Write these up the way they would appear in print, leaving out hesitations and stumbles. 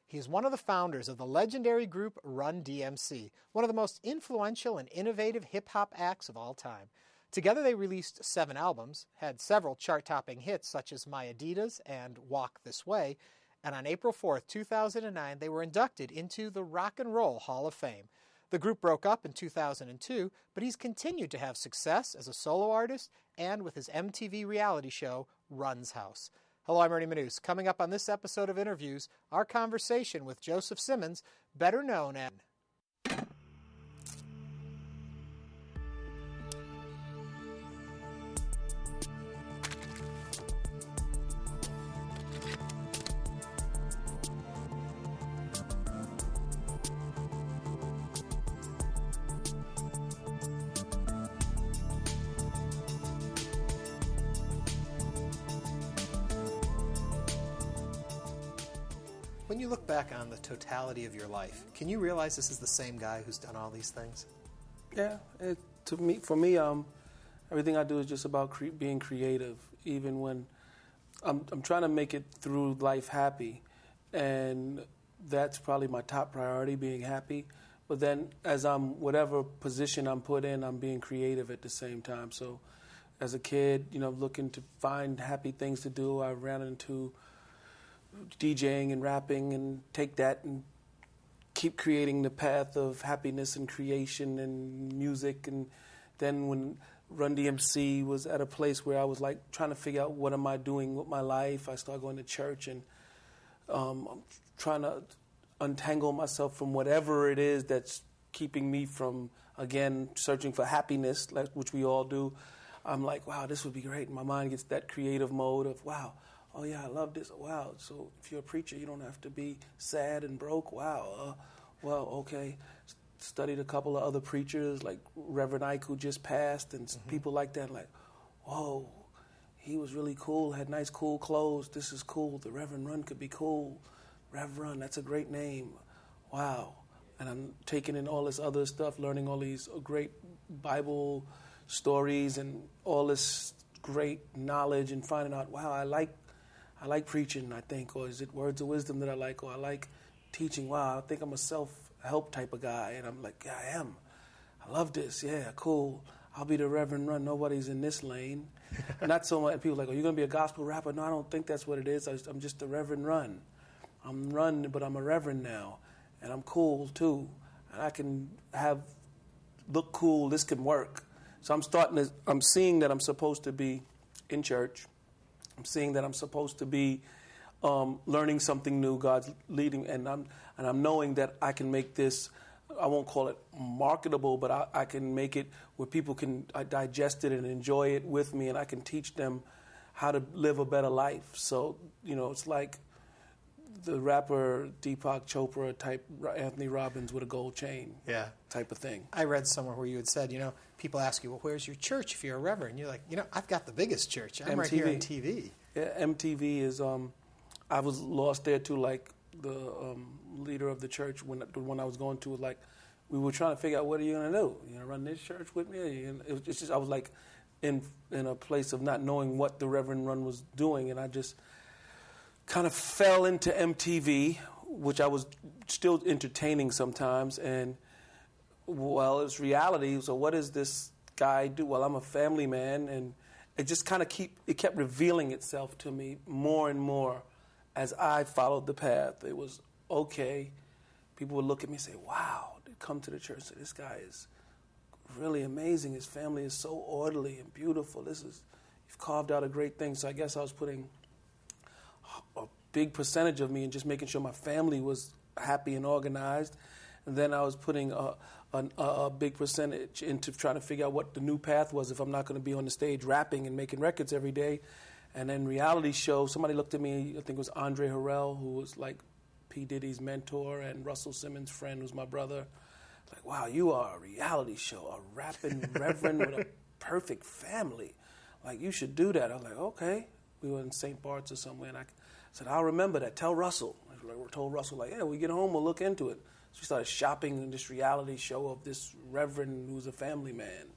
He's one of the founders of the legendary group Run-D.M.C, one of the most influential and innovative hip-hop acts of all time. Together they released 7 albums, had several chart-topping hits such as My Adidas and Walk This Way, and on April 4th, 2009, they were inducted into the Rock and Roll Hall of Fame. The group broke up in 2002, but he's continued to have success as a solo artist and with his MTV reality show, Run's House. Hello, I'm Ernie Manouse. Coming up on this episode of Interviews, our conversation with Joseph Simmons, better known as... When you look back on the totality of your life, can you realize this is the same guy who's done all these things? Yeah, for me, everything I do is just about being creative. Even when I'm trying to make it through life happy, and that's probably my top priority, being happy. But then, as whatever position I'm put in, I'm being creative at the same time. So, as a kid, looking to find happy things to do, I ran into DJing and rapping, and take that and keep creating the path of happiness and creation and music. And then when Run-D.M.C was at a place where I was like trying to figure out what am I doing with my life, I started going to church, and I'm trying to untangle myself from whatever it is that's keeping me from, again, searching for happiness, which we all do. I'm like, wow, this would be great. And my mind gets that creative mode of, wow, oh yeah, I love this. Wow, so if you're a preacher, you don't have to be sad and broke. Wow, well, okay. Studied a couple of other preachers, like Rev Run, who just passed, and people like that. Like, whoa, he was really cool, had nice, cool clothes. This is cool. The Rev Run could be cool. Rev Run, that's a great name. Wow. And I'm taking in all this other stuff, learning all these great Bible stories and all this great knowledge, and finding out, wow, I like preaching, I think, or is it words of wisdom that I like, or I like teaching. Wow, I think I'm a self-help type of guy, and I'm like, yeah, I am. I love this. Yeah, cool. I'll be the Reverend Run. Nobody's in this lane. Not so much. People are like, oh, you're going to be a gospel rapper? No, I don't think that's what it is. I'm just the Reverend Run. I'm Run, but I'm a Reverend now, and I'm cool too, and I can look cool. This can work. So I'm seeing that I'm supposed to be in church. I'm seeing that I'm supposed to be learning something new. God's leading, and I'm knowing that I can make this. I won't call it marketable, but I can make it where people can digest it and enjoy it with me, and I can teach them how to live a better life. So it's like the rapper Deepak Chopra type Anthony Robbins with a gold chain, type of thing. I read somewhere where you had said, people ask you, well, where's your church if you're a reverend? You're like, I've got the biggest church. I'm right here on TV. Yeah, MTV is, I was lost there too, like the leader of the church, the one I was going to was like, we were trying to figure out, what are you going to do? You going to run this church with me? It's just, I was like in a place of not knowing what the Reverend Run was doing, and I just kind of fell into MTV, which I was still entertaining sometimes, and it's reality. So what does this guy do? Well, I'm a family man, and it just kind of kept revealing itself to me more and more as I followed the path. It was okay. People would look at me and say, wow, they'd come to the church and say, this guy is really amazing. His family is so orderly and beautiful. You've carved out a great thing. So I guess I was putting a big percentage of me and just making sure my family was happy and organized. And then I was putting a big percentage into trying to figure out what the new path was if I'm not going to be on the stage rapping and making records every day. And then reality show, somebody looked at me, I think it was Andre Harrell, who was like P. Diddy's mentor, and Russell Simmons' friend, who's my brother. Like, wow, you are a reality show, a rapping reverend with a perfect family. Like, you should do that. I was like, okay. We were in St. Bart's or somewhere, and I said, I'll remember that. Tell Russell. I told Russell, like, yeah, when we get home, we'll look into it. So we started shopping in this reality show of this reverend who's a family man.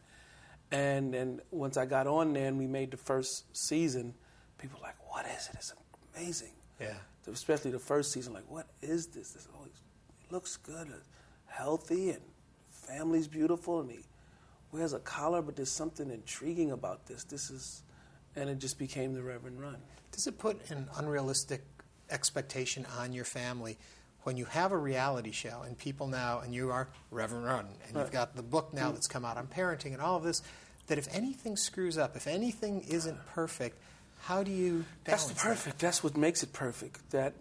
And then once I got on there and we made the first season, people were like, what is it? It's amazing. Yeah. especially the first season, like, what is this? This always looks good, healthy, and family's beautiful, and he wears a collar, but there's something intriguing about this. And it just became the Rev Run. Does it put an unrealistic expectation on your family when you have a reality show and people now, and you are Rev Run, and you've got the book now that's come out on parenting and all of this, that if anything screws up, if anything isn't perfect, how do you balance That's perfect. That's what makes it perfect. That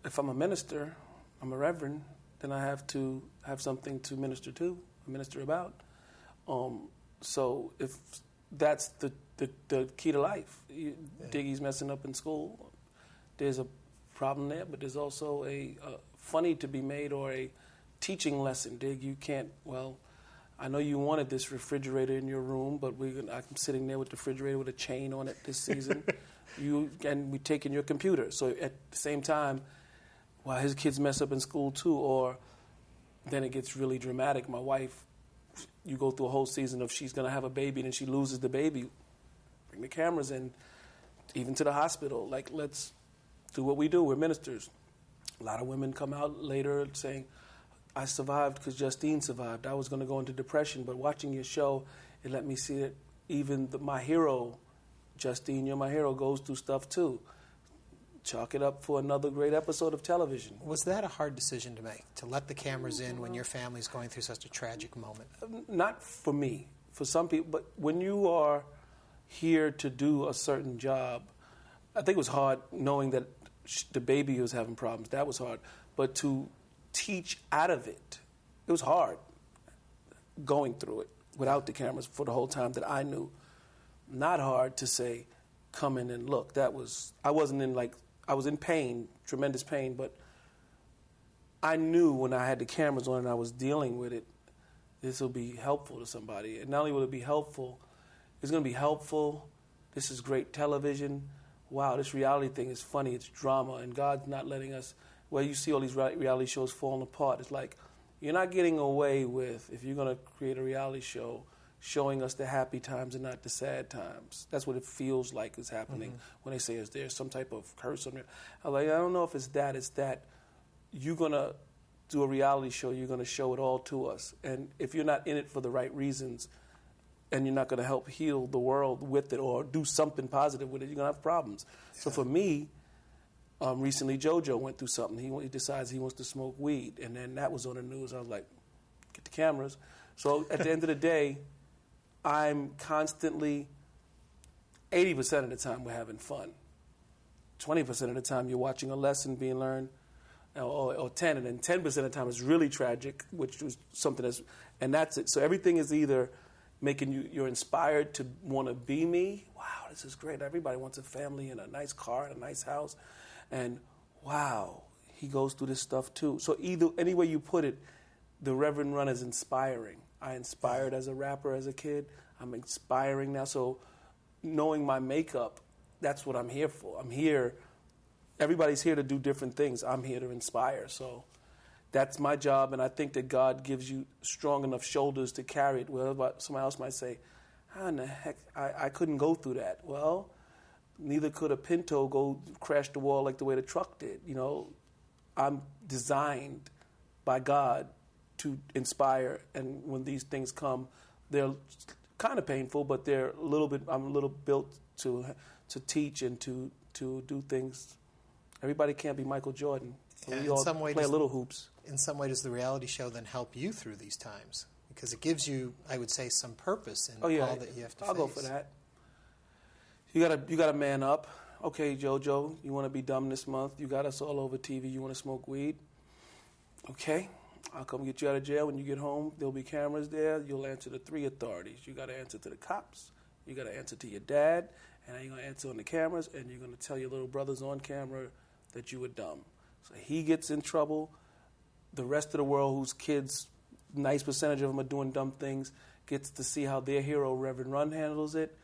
if I'm a minister, I'm a reverend, then I have to have something to minister to, minister about. So if that's the key to life. Diggy's messing up in school. There's a problem there, but there's also a funny to be made or a teaching lesson. Dig, you can't, I know you wanted this refrigerator in your room, but I'm sitting there with the refrigerator with a chain on it this season. We're taking your computer. So at the same time, while his kids mess up in school too, or then it gets really dramatic. My wife, you go through a whole season of she's going to have a baby and then she loses the baby. Bring the cameras in, even to the hospital. Like, let's do what we do. We're ministers. A lot of women come out later saying, I survived because Justine survived. I was going to go into depression, but watching your show, it let me see that even my hero, Justine, you're my hero, goes through stuff too. Chalk it up for another great episode of television. Was that a hard decision to make, to let the cameras in when your family's going through such a tragic moment? Not for me. For some people. But when you are here to do a certain job, I think it was hard knowing that the baby was having problems. That was hard. But to teach out of it, it was hard going through it without the cameras for the whole time that I knew. Not hard to say, come in and look. I was in pain, tremendous pain, but I knew when I had the cameras on and I was dealing with it, this will be helpful to somebody. And not only will it be helpful, it's going to be helpful. This is great television. Wow, this reality thing is funny. It's drama, and God's not letting us. Well, you see all these reality shows falling apart. It's like you're not getting away with, if you're going to create a reality show, showing us the happy times and not the sad times. That's what it feels like is happening when they say, is there some type of curse on there? I'm like, I don't know if it's that. It's that you're going to do a reality show. You're going to show it all to us. And if you're not in it for the right reasons and you're not going to help heal the world with it or do something positive with it, you're going to have problems. Yeah. So for me, recently JoJo went through something. He decides he wants to smoke weed. And then that was on the news. I was like, get the cameras. So at the end of the day, I'm constantly, 80% of the time we're having fun. 20% of the time you're watching a lesson being learned, or 10, and then 10% of the time is really tragic, which was something and that's it. So everything is either making you're inspired to want to be me. Wow, this is great. Everybody wants a family and a nice car and a nice house. And wow, he goes through this stuff too. So any way you put it, the Rev Run is inspiring. I inspired as a rapper as a kid. I'm inspiring now. So knowing my makeup, that's what I'm here for. I'm here. Everybody's here to do different things. I'm here to inspire. So that's my job, and I think that God gives you strong enough shoulders to carry it. Well, somebody else might say, how in the heck, I couldn't go through that. Well, neither could a Pinto go crash the wall like the way the truck did. You know, I'm designed by God to inspire, and when these things come, they're kind of painful, but they're I'm a little built to teach and to do things. Everybody can't be Michael Jordan. Yeah, we all play little hoops. In some way, does the reality show then help you through these times? Because it gives you, I would say, some purpose in all that you have to face. I'll go for that. You gotta man up. Okay, JoJo, you want to be dumb this month? You got us all over TV. You want to smoke weed? Okay, I'll come get you out of jail. When you get home, there'll be cameras there. You'll answer to 3 authorities. You got to answer to the cops. You got to answer to your dad. And you're going to answer on the cameras. And you're going to tell your little brothers on camera that you were dumb. So he gets in trouble. The rest of the world, whose kids, nice percentage of them are doing dumb things, gets to see how their hero, Rev Run, handles it.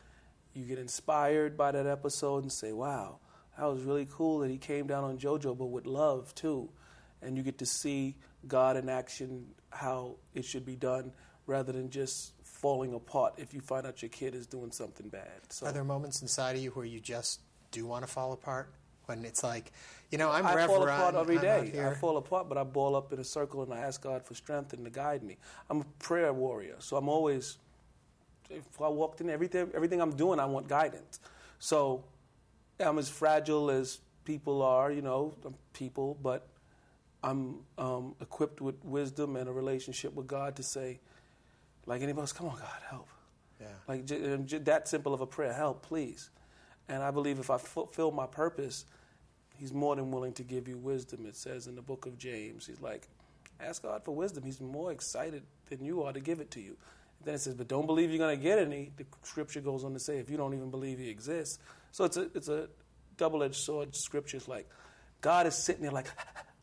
You get inspired by that episode and say, wow, that was really cool that he came down on JoJo, but with love, too. And you get to see God in action, how it should be done, rather than just falling apart if you find out your kid is doing something bad. So, are there moments inside of you where you just do want to fall apart? when it's like, you know, I'm I Rev fall Run, apart every I'm out day. here. I fall apart, but I ball up in a circle and I ask God for strength and to guide me. I'm a prayer warrior, so I'm always, if I walked in, everything I'm doing, I want guidance. So I'm as fragile as people are, you know, people, but I'm equipped with wisdom and a relationship with God to say, like anybody else, come on, God, help. Yeah. Like that simple of a prayer, help, please. And I believe if I fulfill my purpose, He's more than willing to give you wisdom. It says in the book of James, He's like, ask God for wisdom. He's more excited than you are to give it to you. And then it says, but don't believe you're going to get any. The scripture goes on to say, if you don't even believe He exists. So it's a double-edged sword scripture. It's like, God is sitting there like,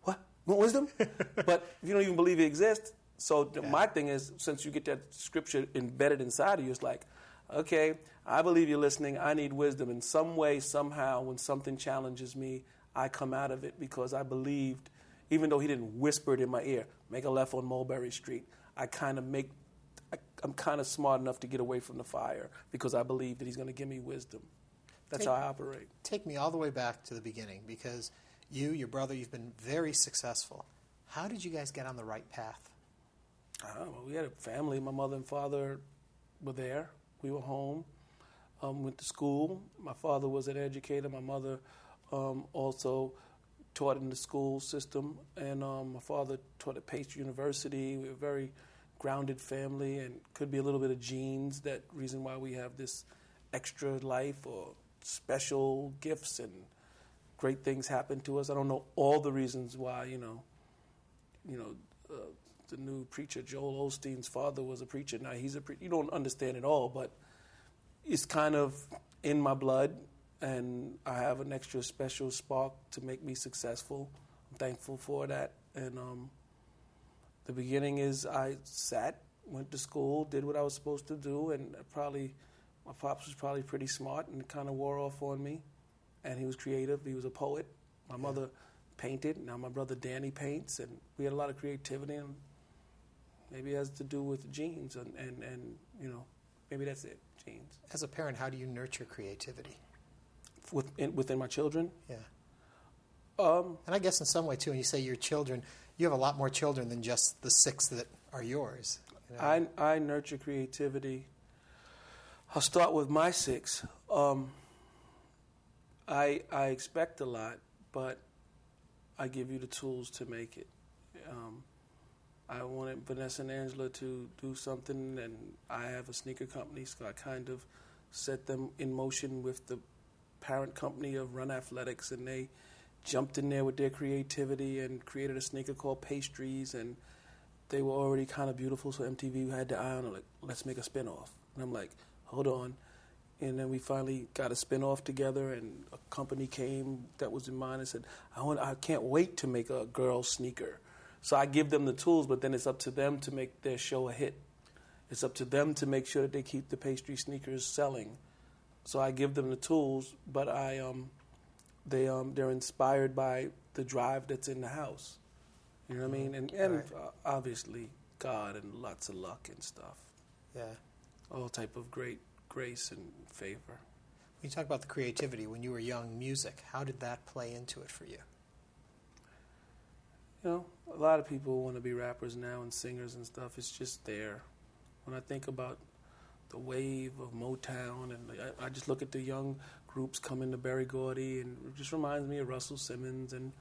what? Want wisdom? But if you don't even believe He exists. So my thing is, since you get that scripture embedded inside of you, it's like, okay, I believe you're listening. I need wisdom. In some way, somehow, when something challenges me, I come out of it because I believed, even though He didn't whisper it in my ear, make a left on Mulberry Street, I'm kind of smart enough to get away from the fire because I believe that He's going to give me wisdom. That's how I operate. Take me all the way back to the beginning, because you, your brother, you've been very successful. How did you guys get on the right path? I don't know. We had a family. My mother and father were there. We were home. Went to school. My father was an educator. My mother also taught in the school system. And my father taught at Pace University. We were a very grounded family, and could be a little bit of genes, that reason why we have this extra life or special gifts and great things happen to us. I don't know all the reasons why, the new preacher, Joel Osteen's father, was a preacher. Now he's a preacher. You don't understand it all, but it's kind of in my blood, and I have an extra special spark to make me successful. I'm thankful for that. And the beginning is I went to school, did what I was supposed to do, and my pops was probably pretty smart, and it kind of wore off on me. And he was creative. He was a poet. My mother painted. Now my brother Danny paints, and we had a lot of creativity, and maybe it has to do with genes, and maybe that's it, genes. As a parent, how do you nurture creativity? Within my children? Yeah. And I guess in some way, too, when you say your children, you have a lot more children than just the 6 that are yours. You know? I nurture creativity. I'll start with my 6. I expect a lot, but I give you the tools to make it. I wanted Vanessa and Angela to do something, and I have a sneaker company, so I kind of set them in motion with the parent company of Run Athletics, and they jumped in there with their creativity and created a sneaker called Pastries, and they were already kind of beautiful, so MTV had their eye on it, like, let's make a spin-off. And I'm like, hold on. And then we finally got a spin-off together, and a company came that was in mind and said, I can't wait to make a girl sneaker. So I give them the tools, but then it's up to them to make their show a hit. It's up to them to make sure that they keep the pastry sneakers selling. So I give them the tools, but they're inspired by the drive that's in the house. You know what I mean? And right. Obviously God and lots of luck and stuff. Yeah. All type of great grace and favor. When you talk about the creativity, when you were young, music, how did that play into it for you? You know, a lot of people want to be rappers now and singers and stuff. It's just there. When I think about the wave of Motown, and I just look at the young groups coming to Berry Gordy, and it just reminds me of Russell Simmons and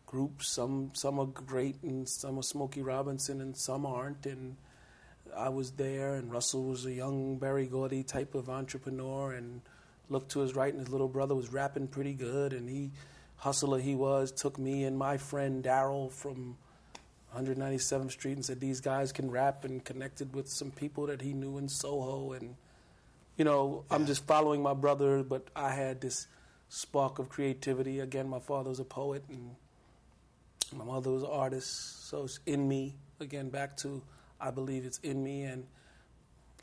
groups. Some are great, and some are Smokey Robinson, and some aren't. And I was there, and Russell was a young Berry Gordy type of entrepreneur, and looked to his right, and his little brother was rapping pretty good, and hustler he was, took me and my friend Daryl from 197th Street and said, these guys can rap, and connected with some people that he knew in Soho. And, I'm just following my brother, but I had this spark of creativity. Again, my father was a poet, and my mother was an artist, so it's in me. Again, back to I believe it's in me. And,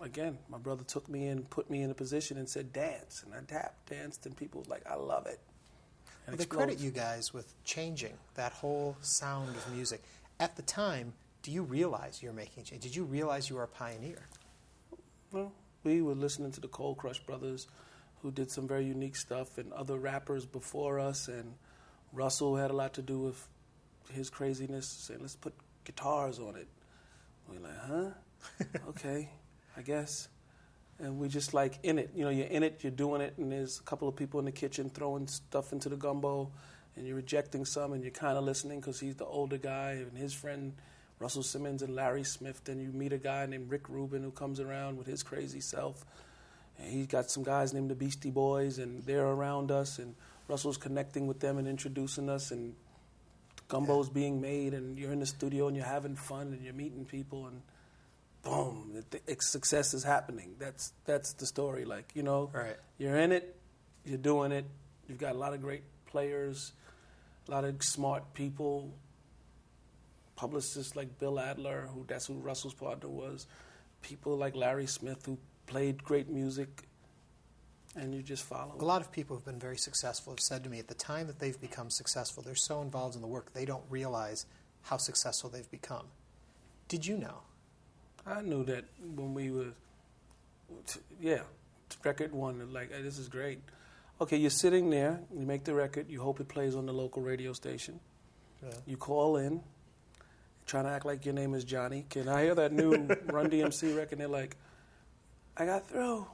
again, my brother took me and put me in a position and said, dance. And I danced, and people was like, I love it. Well, they credit you guys with changing that whole sound of music. At the time, do you realize you're making change? Did you realize you were a pioneer? Well, we were listening to the Cold Crush Brothers, who did some very unique stuff, and other rappers before us, and Russell had a lot to do with his craziness, saying, let's put guitars on it. We're like, huh? Okay, I guess. And we just like in it. You know, you're in it, you're doing it, and there's a couple of people in the kitchen throwing stuff into the gumbo, and you're rejecting some, and you're kind of listening because he's the older guy, and his friend Russell Simmons and Larry Smith. Then you meet a guy named Rick Rubin who comes around with his crazy self. And he's got some guys named the Beastie Boys, and they're around us, and Russell's connecting with them and introducing us, and gumbo's being made, and you're in the studio, and you're having fun, and you're meeting people, and boom, success is happening. That's the story. Like, you know, right. You're in it, you're doing it, you've got a lot of great players, a lot of smart people, publicists like Bill Adler, that's who Russell's partner was, people like Larry Smith who played great music, and you just follow. A lot of people who've been very successful have said to me at the time that they've become successful, they're so involved in the work, they don't realize how successful they've become. Did you know? I knew that when we were, record one, like, hey, this is great. Okay, you're sitting there, you make the record, you hope it plays on the local radio station. Yeah. You call in, trying to act like your name is Johnny. Can I hear that new Run-D.M.C record? And they're like, I got through.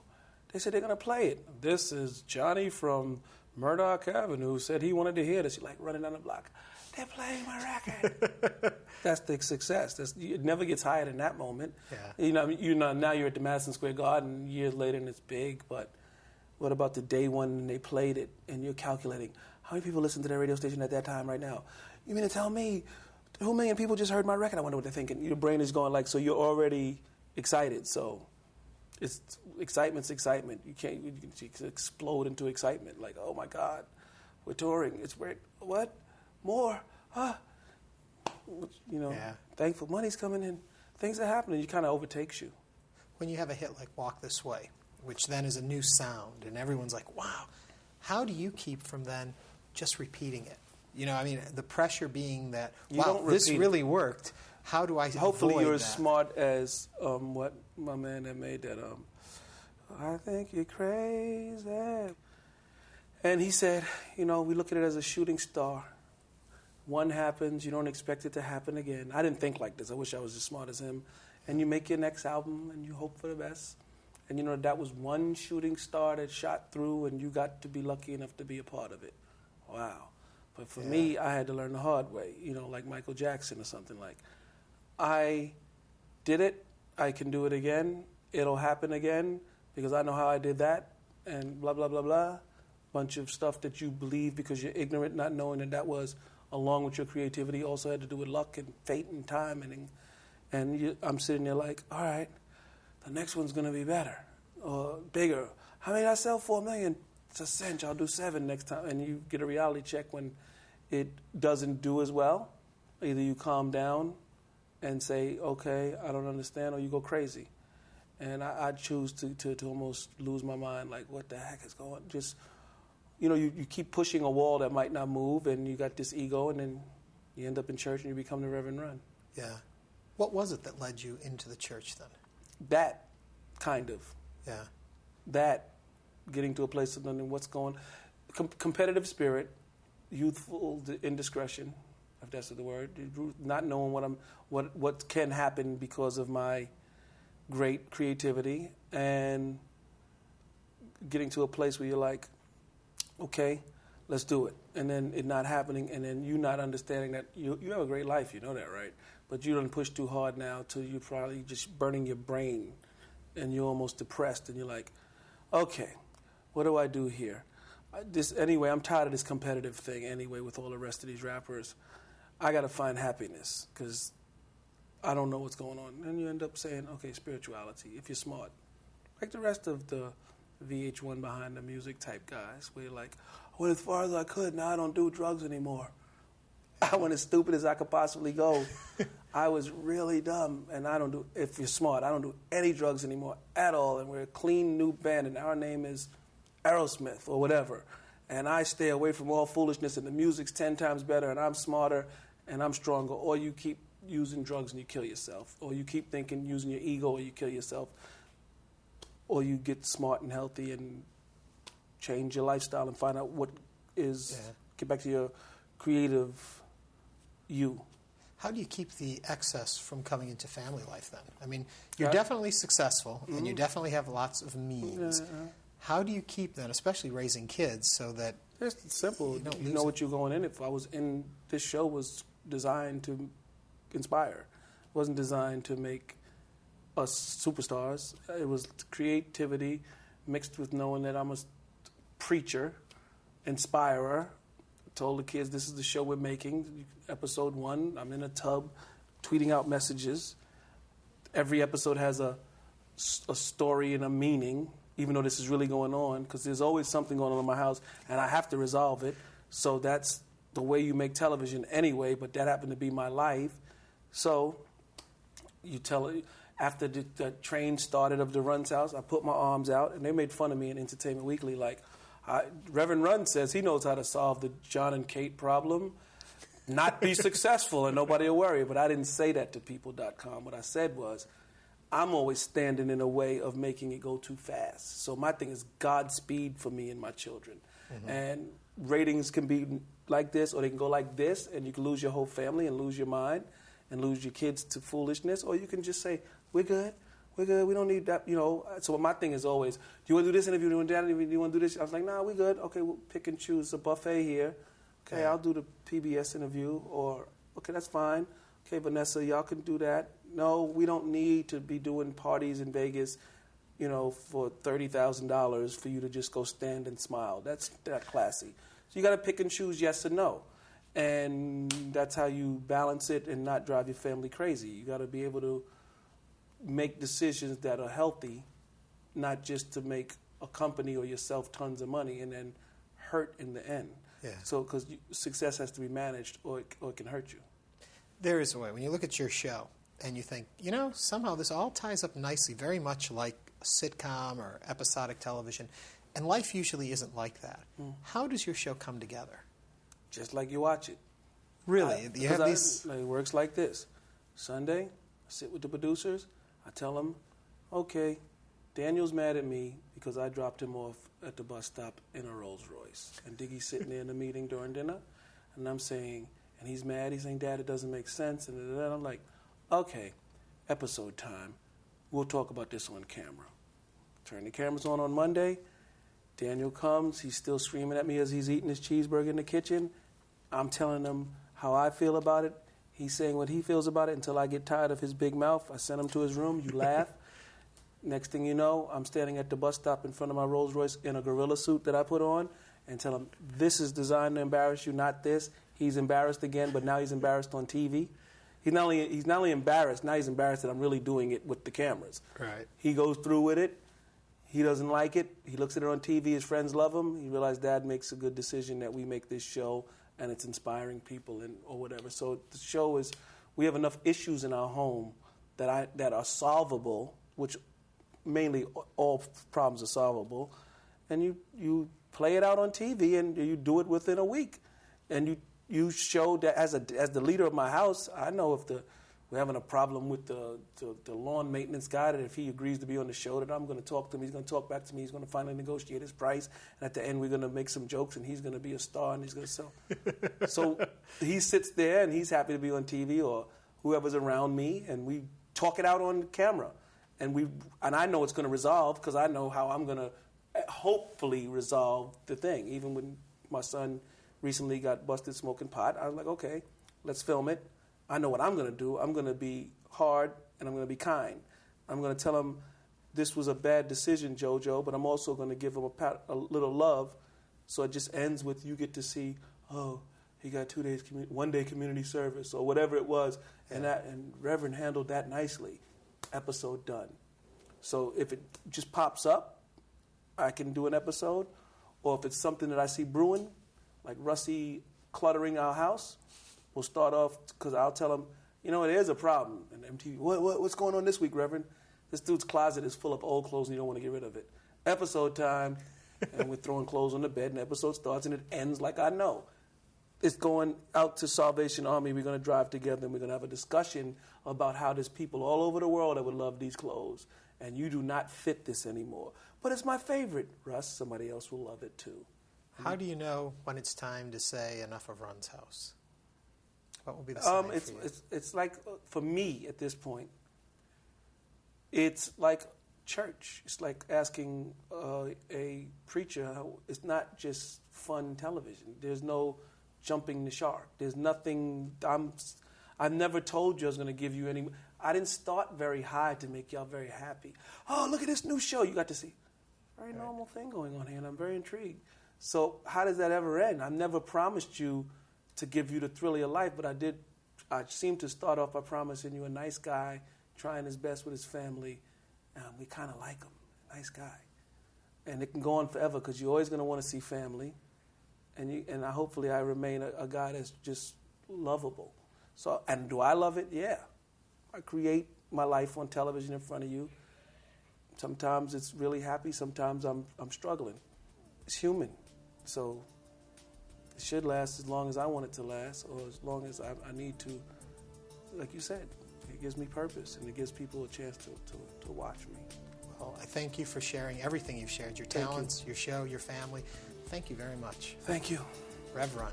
They said they're going to play it. This is Johnny from Murdoch Avenue said he wanted to hear this. You're like running down the block. They're playing my record. That's the success. It never gets higher than that moment. Yeah. You know, now you're at the Madison Square Garden years later and it's big, but what about the day one they played it and you're calculating, how many people listen to their radio station at that time right now? You mean to tell me 2 million people just heard my record? I wonder what they're thinking. Your brain is going like, so you're already excited. So it's excitement's excitement. You can explode into excitement. Like, oh my God, we're touring. It's great. What? More? Huh? You know, thankful money's coming in. Things are happening. It kind of overtakes you. When you have a hit like Walk This Way, which then is a new sound, and everyone's like, wow, how do you keep from then just repeating it? You know, I mean, the pressure being that, wow, this really worked. How do I Hopefully avoid you're that? as smart as what my man that made that, I think you're crazy. And he said, you know, we look at it as a shooting star. One happens, you don't expect it to happen again. I didn't think like this. I wish I was as smart as him. And you make your next album, and you hope for the best. And, you know, that was one shooting star that shot through, and you got to be lucky enough to be a part of it. Wow. But for me, I had to learn the hard way, you know, like Michael Jackson or something. Like, I did it. I can do it again. It'll happen again because I know how I did that, and blah, blah, blah, blah. Bunch of stuff that you believe because you're ignorant, not knowing that that was, along with your creativity, also had to do with luck and fate and timing. And I'm sitting there like, all right, the next one's going to be better or bigger. How many did I sell? 4 million. It's a cinch. I'll do 7 next time. And you get a reality check when it doesn't do as well. Either you calm down and say, okay, I don't understand, or you go crazy. And I choose to almost lose my mind, like, what the heck is going on? Just, you know, you keep pushing a wall that might not move, and you got this ego, and then you end up in church and you become the Rev Run. Yeah. What was it that led you into the church then? That, kind of. Yeah. That, getting to a place of knowing what's going on. Competitive spirit, youthful indiscretion, if that's the word, not knowing what can happen because of my great creativity, and getting to a place where you're like, okay, let's do it. And then it not happening, and then you not understanding that you have a great life, you know that, right? But you don't push too hard now till you're probably just burning your brain, and you're almost depressed, and you're like, okay, what do I do here? Anyway, I'm tired of this competitive thing anyway with all the rest of these rappers. I got to find happiness because I don't know what's going on. And you end up saying, okay, spirituality, if you're smart. Like the rest of the VH1 behind the music type guys, where you're like, I went as far as I could, now I don't do drugs anymore. I went as stupid as I could possibly go. I was really dumb, and if you're smart, I don't do any drugs anymore at all, and we're a clean new band, and our name is Aerosmith or whatever. And I stay away from all foolishness, and the music's 10 times better, and I'm smarter, and I'm stronger. Or you keep using drugs and you kill yourself. Or you keep thinking using your ego or you kill yourself. Or you get smart and healthy and change your lifestyle and find out what is, get back to your creative you. How do you keep the excess from coming into family life then? I mean, you're definitely successful, and you definitely have lots of means. How do you keep then, especially raising kids, so that it's simple. You know what you're going in it for. This show was designed to inspire. It wasn't designed to make us superstars. It was creativity mixed with knowing that I'm a preacher, inspirer. Told the kids, this is the show we're making. Episode 1, I'm in a tub tweeting out messages. Every episode has a story and a meaning, even though this is really going on, because there's always something going on in my house, and I have to resolve it. So that's the way you make television anyway, but that happened to be my life. So you tell it. After the train started of the Run's house, I put my arms out, and they made fun of me in Entertainment Weekly, like, Rev Run says he knows how to solve the John and Kate problem, not be successful, and nobody will worry. But I didn't say that to people.com. What I said was, I'm always standing in a way of making it go too fast. So my thing is Godspeed for me and my children. And ratings can be like this, or they can go like this, and you can lose your whole family and lose your mind and lose your kids to foolishness. Or you can just say, we're good. We're good. We don't need that, So my thing is always, do you want to do this interview? Do you want to do that interview? Do you want to do this? I was like, nah, we're good. Okay, we'll pick and choose a buffet here. Okay, I'll do the PBS interview. Or, okay, that's fine. Okay, Vanessa, y'all can do that. No, we don't need to be doing parties in Vegas, for $30,000 for you to just go stand and smile. That's not classy. So you got to pick and choose yes or no. And that's how you balance it and not drive your family crazy. You got to be able to make decisions that are healthy, not just to make a company or yourself tons of money and then hurt in the end. Yeah. So, because success has to be managed, or it can hurt you. There is a way. When you look at your show and you think, somehow this all ties up nicely, very much like a sitcom or episodic television, and life usually isn't like that. How does your show come together? Just like you watch it. Really? You have these... It works like this. Sunday, I sit with the producers. I tell them, okay, Daniel's mad at me because I dropped him off at the bus stop in a Rolls Royce. And Diggy's sitting there in the meeting during dinner. And I'm saying, and he's mad. He's saying, Dad, it doesn't make sense. And I'm like, okay, episode time. We'll talk about this on camera. Turn the cameras on Monday. Daniel comes. He's still screaming at me as he's eating his cheeseburger in the kitchen. I'm telling him how I feel about it. He's saying what he feels about it until I get tired of his big mouth. I send him to his room. You laugh. Next thing you know, I'm standing at the bus stop in front of my Rolls Royce in a gorilla suit that I put on and tell him, this is designed to embarrass you, not this. He's embarrassed again, but now he's embarrassed on TV. He's not only embarrassed, now he's embarrassed that I'm really doing it with the cameras. Right. He goes through with it. He doesn't like it. He looks at it on TV. His friends love him. He realized Dad makes a good decision that we make this show and it's inspiring people or whatever. So the show is, we have enough issues in our home that are solvable, which mainly all problems are solvable, and you play it out on TV and you do it within a week, and you show that as the leader of my house, I know if we're having a problem with the lawn maintenance guy, that if he agrees to be on the show, that I'm going to talk to him. He's going to talk back to me. He's going to finally negotiate his price. And at the end, we're going to make some jokes, and he's going to be a star, and he's going to sell. So he sits there, and he's happy to be on TV, or whoever's around me, and we talk it out on camera. And I know it's going to resolve because I know how I'm going to hopefully resolve the thing. Even when my son recently got busted smoking pot, I was like, okay, let's film it. I know what I'm going to do. I'm going to be hard, and I'm going to be kind. I'm going to tell him this was a bad decision, JoJo, but I'm also going to give him a little love, so it just ends with you get to see, oh, he got 2 days, 1 day community service, or whatever it was, and Reverend handled that nicely. Episode done. So if it just pops up, I can do an episode, or if it's something that I see brewing, like Russie cluttering our house, we'll start off, because I'll tell him, it is a problem. And MTV, what's going on this week, Reverend? This dude's closet is full of old clothes and you don't want to get rid of it. Episode time, and we're throwing clothes on the bed, and the episode starts and it ends like I know. It's going out to Salvation Army. We're going to drive together and we're going to have a discussion about how there's people all over the world that would love these clothes. And you do not fit this anymore. But it's my favorite. Russ, somebody else will love it too. How do you know when it's time to say enough of Run's house? What will be the sign for you? It's like, for me at this point, it's like church. It's like asking a preacher. It's not just fun television. There's no jumping the shark. There's nothing. I never told you I was going to give you any. I didn't start very high to make y'all very happy. Oh, look at this new show you got to see. Very normal thing going on here, and I'm very intrigued. So how does that ever end? I never promised you to give you the thrill of your life, but I did. I seemed to start off by promising you a nice guy, trying his best with his family. We kind of like him, nice guy. And it can go on forever because you're always going to want to see family. And hopefully I remain a guy that's just lovable. So, and do I love it? Yeah. I create my life on television in front of you. Sometimes it's really happy. Sometimes I'm struggling. It's human. So it should last as long as I want it to last, or as long as I need to. Like you said, it gives me purpose, and it gives people a chance to watch me. Well, I thank you for sharing everything you've shared, your talents, your show, your family. Thank you very much. Thank you. Rev Run.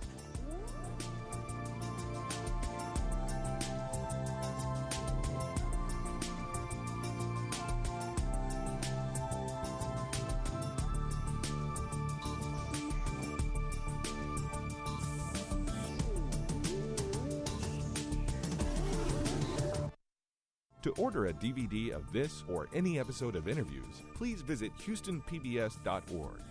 To order a DVD of this or any episode of InnerVIEWS, please visit HoustonPBS.org.